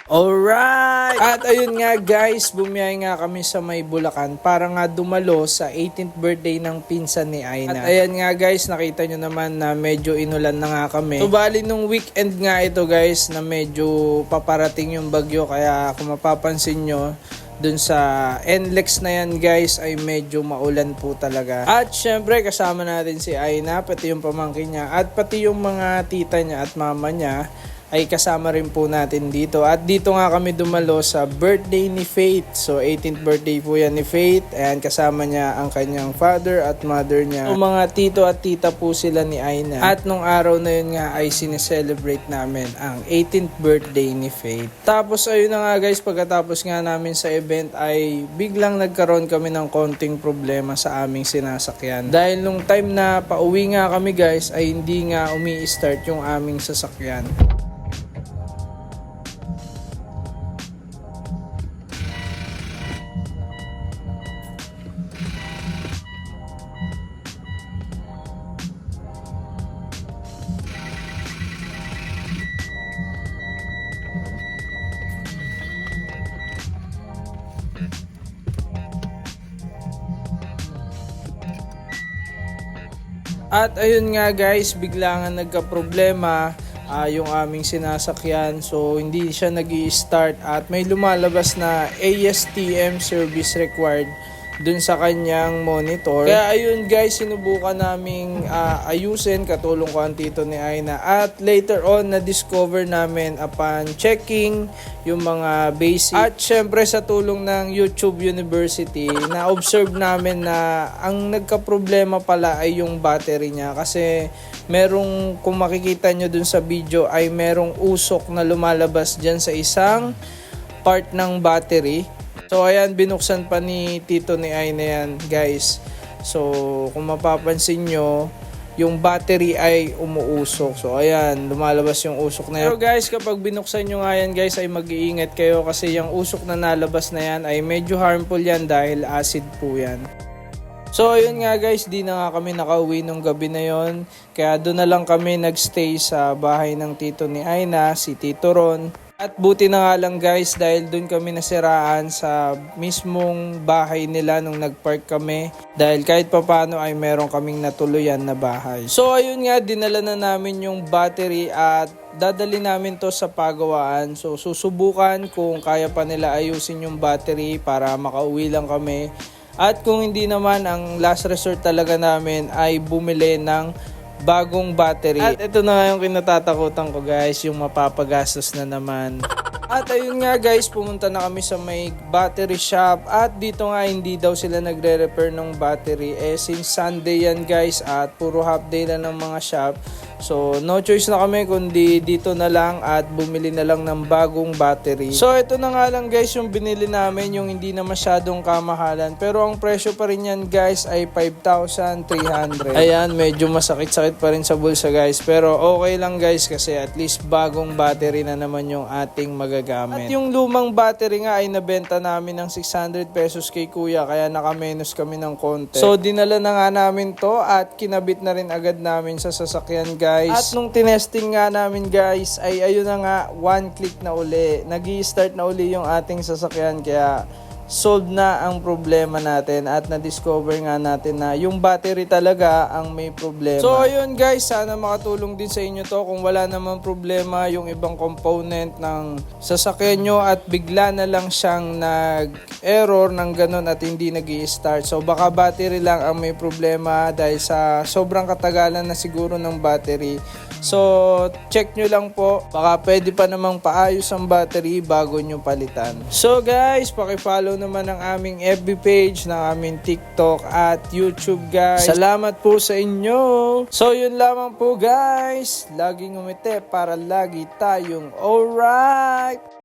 Alright! At ayun nga guys, bumiyay nga kami sa may Bulacan para nga dumalo sa 18th birthday ng pinsan ni Aina. At ayan nga guys, nakita nyo naman na medyo inulan na nga kami. So bali nung weekend nga ito guys na medyo paparating yung bagyo, kaya kung mapapansin nyo, dun sa NLEX na yan guys ay medyo maulan po talaga. At syempre kasama natin si Aina, pati yung pamangkin niya at pati yung mga tita niya at mama niya ay kasama rin po natin dito. At dito nga kami dumalo sa birthday ni Faith. So 18th birthday po yan ni Faith. Ayan, kasama niya ang kanyang father at mother niya. So mga tito at tita po sila ni Aina. At nung araw na yun nga ay sineselebrate namin ang 18th birthday ni Faith. Tapos ayun na nga guys, pagkatapos nga namin sa event ay biglang nagkaroon kami ng konting problema sa aming sinasakyan. Dahil nung time na pauwi nga kami guys ay hindi nga umi-start yung aming sasakyan. At ayun nga guys, bigla nga nagka-problema yung aming sinasakyan. So hindi siya nag-i-start at may lumalabas na ASTM service required dun sa kanyang monitor. Kaya ayun guys, sinubukan naming ayusin, katulong ko ang tito ni Aina. At later on, na-discover namin upon checking yung mga basic. At syempre sa tulong ng YouTube University, na-observe namin na ang nagka-problema pala ay yung battery niya. Kasi merong, kung makikita nyo dun sa video, ay merong usok na lumalabas dyan sa isang part ng battery. So ayan, binuksan pa ni tito ni Aina yan guys. So kung mapapansin nyo, yung battery ay umuusok. So ayan, lumalabas yung usok na yan. Pero guys, kapag binuksan nyo nga yan guys, ay mag-iingat kayo kasi yung usok na nalabas na yan ay medyo harmful yan dahil acid po yan. So ayun nga guys, di na nga kami nakauwi nung gabi na yon. Kaya doon na lang kami nagstay sa bahay ng tito ni Aina, si Tito Ron. At buti na nga lang guys dahil doon kami nasiraan sa mismong bahay nila nung nagpark kami. Dahil kahit papano ay meron kaming natuluyan na bahay. So ayun nga, dinala na namin yung battery at dadali namin to sa pagawaan. So susubukan kung kaya pa nila ayusin yung battery para makauwi lang kami. At kung hindi naman, ang last resort talaga namin ay bumili ng bagong battery. At ito na nga yung kinatatakutan ko guys, yung mapapagastos na naman. At ayun nga guys, pumunta na kami sa may battery shop at dito nga hindi daw sila nagre-repair ng battery. Since Sunday yan guys at puro half day lang ng mga shop. So no choice na kami kundi dito na lang at bumili na lang ng bagong battery. So ito na nga lang guys yung binili namin, yung hindi na masyadong kamahalan. Pero ang presyo pa rin yan guys ay 5,300. Ayan, medyo masakit-sakit pa rin sa bulsa guys. Pero okay lang guys kasi at least bagong battery na naman yung ating magagamit. At yung lumang battery nga ay nabenta namin ng 600 pesos kay kuya, kaya nakamenos kami ng konti. So dinala na nga namin to at kinabit na rin agad namin sa sasakyan guys. At nung tinesting nga namin guys ay ayun na nga, one click na uli. Nag-i-start na uli yung ating sasakyan, kaya solve na ang problema natin at na-discover nga natin na yung battery talaga ang may problema. So ayun guys, sana makatulong din sa inyo to kung wala namang problema yung ibang component ng sasakyan nyo at bigla na lang siyang nag-error ng ganun at hindi nag-i-start. So baka battery lang ang may problema dahil sa sobrang katagalan na siguro ng battery. So check nyo lang po, baka pwede pa namang paayos ang battery bago nyo palitan. So guys, paki-follow naman ang aming FB page, ng aming TikTok at YouTube guys. Salamat po sa inyo. So yun lamang po guys, laging umite para lagi tayong alright.